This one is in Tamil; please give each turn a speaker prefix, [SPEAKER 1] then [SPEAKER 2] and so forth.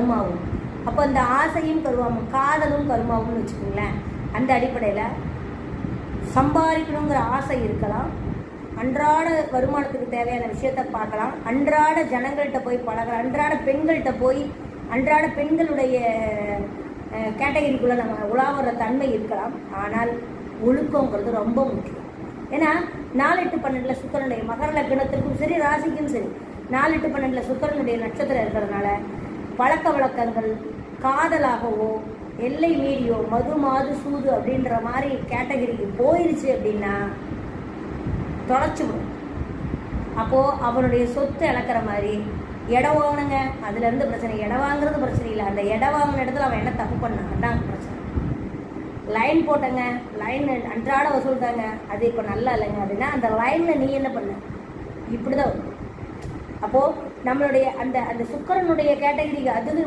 [SPEAKER 1] கருமாவும். அப்போ இந்த ஆசையும் கருவாமும், காதலும் கருமாவும்னு வச்சுக்கோங்களேன். அந்த அடிப்படையில் சம்பாதிக்கணுங்கிற ஆசை இருக்கலாம், அன்றாட வருமானத்துக்கு தேவையான விஷயத்த பார்க்கலாம், அன்றாட ஜனங்கள்கிட்ட போய் பழகலாம், அன்றாட பெண்கள்கிட்ட போய் அன்றாட பெண்களுடைய கேட்டகரிக்குள்ளே நம்ம உலாவற தன்மை இருக்கலாம். ஆனால் ஒழுக்கங்கிறது ரொம்ப முக்கியம். ஏன்னா 4-8-12 சுக்கிரனுடைய மகர லக்னத்திற்கும் சரி, ராசிக்கும் சரி, 4-8-12 சுக்கிரனுடைய நட்சத்திரம் இருக்கிறதுனால பழக்க வழக்கங்கள் காதலாகவோ எல்லை மீறியோ மது மாது சூது அப்படின்ற மாதிரி கேட்டகரிக்கு போயிருச்சு அப்படின்னா தொலைச்சிவிடும். அப்போது அவனுடைய சொத்து இழக்கிற மாதிரி இடம் வாங்கினுங்க, அதுலேருந்து பிரச்சனை. இடம் வாங்குறது பிரச்சனை இல்லை, அந்த இடம் வாங்கின இடத்துல அவன் என்ன தப்பு பண்ணான் அதான் பிரச்சனை. லைன் போட்டங்க, லைன் அன்றாட வசூல் தாங்க, அது இப்போ நல்லா இல்லைங்க அப்படின்னா அந்த லைனில் நீ என்ன பண்ண, இப்படி தான் வரும். அப்போது நம்மளுடைய அந்த அந்த சுக்கிரனுடைய கேட்டகரிக்கு அது